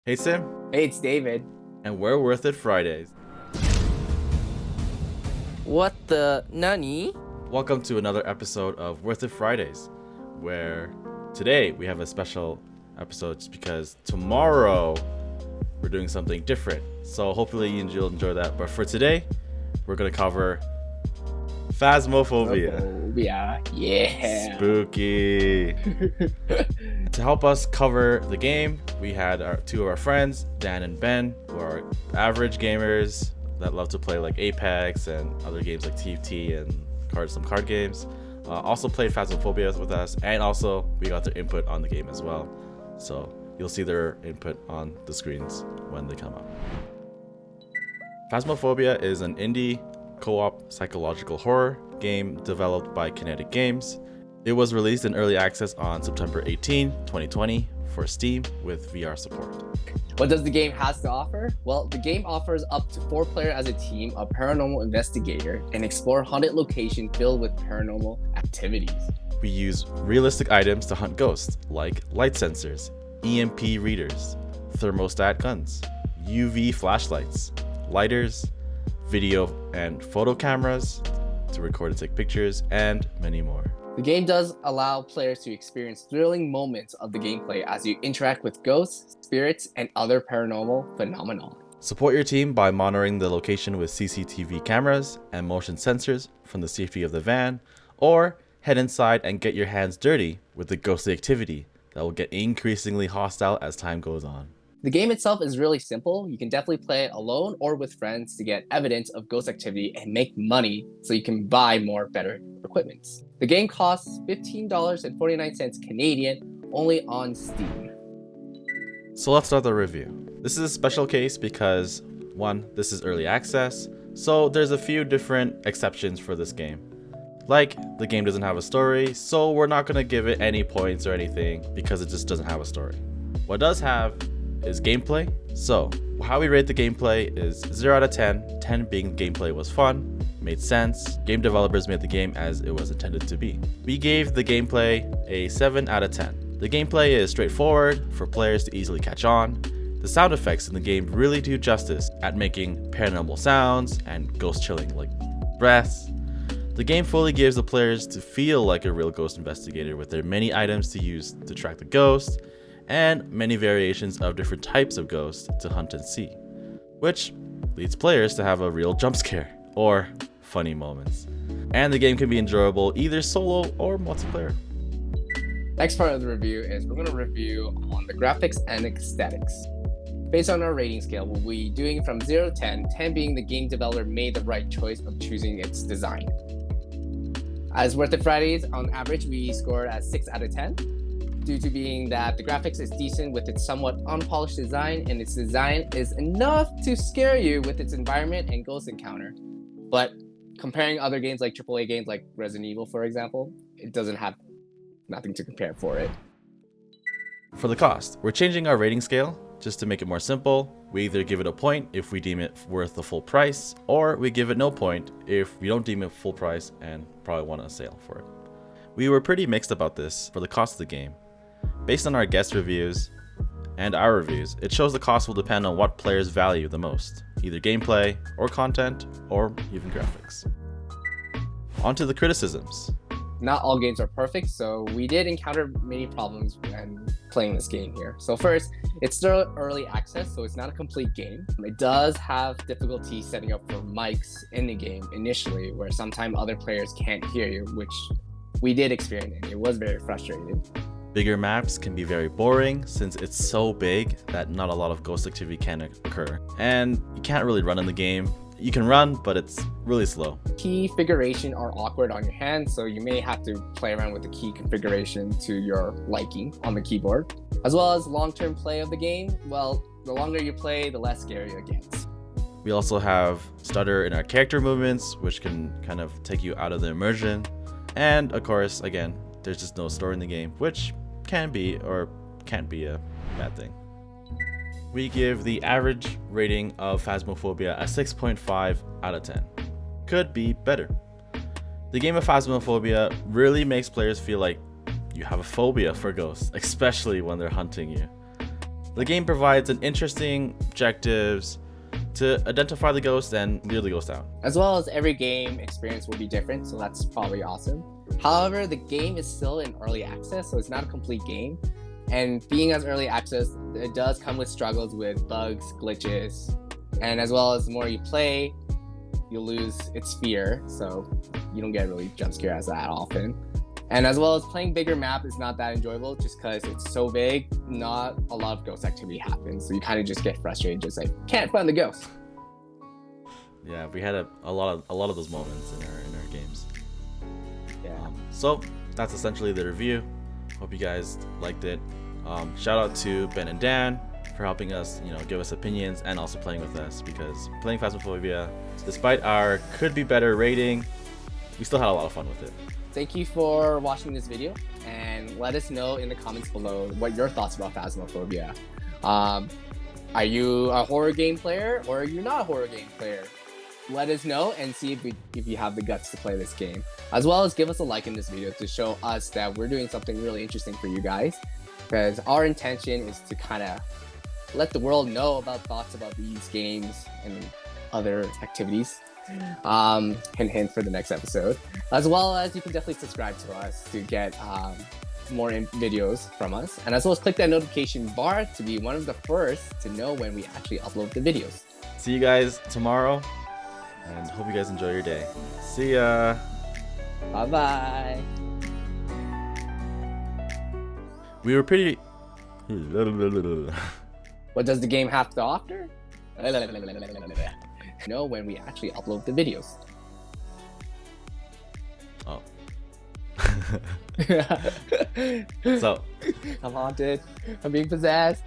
Hey Sim, Hey, it's David. and we're Worth It Fridays. What the nani? Welcome to another episode of Worth It Fridays, where today we have a special episode just because tomorrow we're doing something different. So hopefully you'll enjoy that. But for today, we're going to cover Phasmophobia. Yeah. Spooky. To help us cover the game, we had two of our friends, Dan and Ben, who are average gamers that love to play like Apex and other games like TFT and some card games. Also played Phasmophobia with us, and also we got their input on the game as well. So you'll see their input on the screens when they come up. Phasmophobia is an indie co-op psychological horror game developed by Kinetic Games. It was released in early access on September 18, 2020 for Steam with VR support. What does the game has to offer? Well, the game offers up to 4 players as a team, a paranormal investigator, and explore haunted location filled with paranormal activities. We use realistic items to hunt ghosts, like light sensors, EMP readers, thermostat guns, UV flashlights, lighters, video and photo cameras to record and take pictures, and many more. The game does allow players to experience thrilling moments of the gameplay as you interact with ghosts, spirits, and other paranormal phenomena. Support your team by monitoring the location with CCTV cameras and motion sensors from the safety of the van, or head inside and get your hands dirty with the ghostly activity that will get increasingly hostile as time goes on. The game itself is really simple. You can definitely play it alone or with friends to get evidence of ghost activity and make money so you can buy more better equipment. The game costs $15.49 Canadian, only on Steam. So let's start the review. This is a special case because, one, this is early access, so there's a few different exceptions for this game. Like, the game doesn't have a story, so we're not going to give it any points or anything because it just doesn't have a story. What it does have is gameplay. So how we rate the gameplay is 0 out of 10, 10 being gameplay was fun, made sense, game developers made the game as it was intended to be. We gave the gameplay a 7 out of 10. The gameplay is straightforward for players to easily catch on. The sound effects in the game really do justice at making paranormal sounds and ghost chilling like breaths. The game fully gives the players to feel like a real ghost investigator with their many items to use to track the ghost, and many variations of different types of ghosts to hunt and see, which leads players to have a real jump scare or funny moments. And the game can be enjoyable either solo or multiplayer. Next part of the review is we're going to review on the graphics and aesthetics. Based on our rating scale, we'll be doing it from 0 to 10, 10 being the game developer made the right choice of choosing its design. As Worth It Fridays, on average, we scored at 6 out of 10. Due to being that the graphics is decent with its somewhat unpolished design, and its design is enough to scare you with its environment and ghost encounter. But comparing other games like AAA games like Resident Evil, for example, it doesn't have nothing to compare for it. For the cost, we're changing our rating scale just to make it more simple. We either give it a point if we deem it worth the full price, or we give it no point if we don't deem it full price and probably want a sale for it. We were pretty mixed about this for the cost of the game. Based on our guest reviews and our reviews, it shows the cost will depend on what players value the most, either gameplay or content or even graphics. On to the criticisms. Not all games are perfect, so we did encounter many problems when playing this game here. So first, it's still early access, so it's not a complete game. It does have difficulty setting up for mics in the game initially, where sometimes other players can't hear you, which we did experience, and it was very frustrating. Bigger maps can be very boring since it's so big that not a lot of ghost activity can occur. And you can't really run in the game. You can run, but it's really slow. Key configuration are awkward on your hand, so you may have to play around with the key configuration to your liking on the keyboard. As well as long-term play of the game, well, the longer you play, the less scary it gets. We also have stutter in our character movements, which can kind of take you out of the immersion. And of course, again, there's just no story in the game, which can be or can't be a bad thing. We give the average rating of Phasmophobia a 6.5 out of 10. Could be better. The game of Phasmophobia really makes players feel like you have a phobia for ghosts, especially when they're hunting you. The game provides an interesting objectives to identify the ghost and lure the ghost out. As well as every game experience will be different, so that's probably awesome. However, the game is still in early access, so it's not a complete game. And being as early access, it does come with struggles with bugs, glitches, and as well as the more you play, you'll lose its fear, so you don't get really jump scares that often. And as well as playing bigger map is not that enjoyable just because it's so big, not a lot of ghost activity happens. So you kind of just get frustrated, just like, can't find the ghost. Yeah, we had a lot of those moments in our games. Yeah. So that's essentially the review. Hope you guys liked it. Shout out to Ben and Dan for helping us, give us opinions and also playing with us, because playing Phasmophobia, despite our could be better rating, we still had a lot of fun with it. Thank you for watching this video, and let us know in the comments below what your thoughts about Phasmophobia. Are you a horror game player or are you not a horror game player? Let us know and see if you have the guts to play this game. As well as give us a like in this video to show us that we're doing something really interesting for you guys, because our intention is to kind of let the world know about thoughts about these games and other activities. Hint for the next episode. As well as you can definitely subscribe to us to get more videos from us, and as well as click that notification bar to be one of the first to know when we actually upload the videos. See you guys tomorrow, and hope you guys enjoy your day. See ya. Bye bye. We were pretty. What does the game have to offer? Know when we actually upload the videos. Oh. So I'm haunted. I'm being possessed.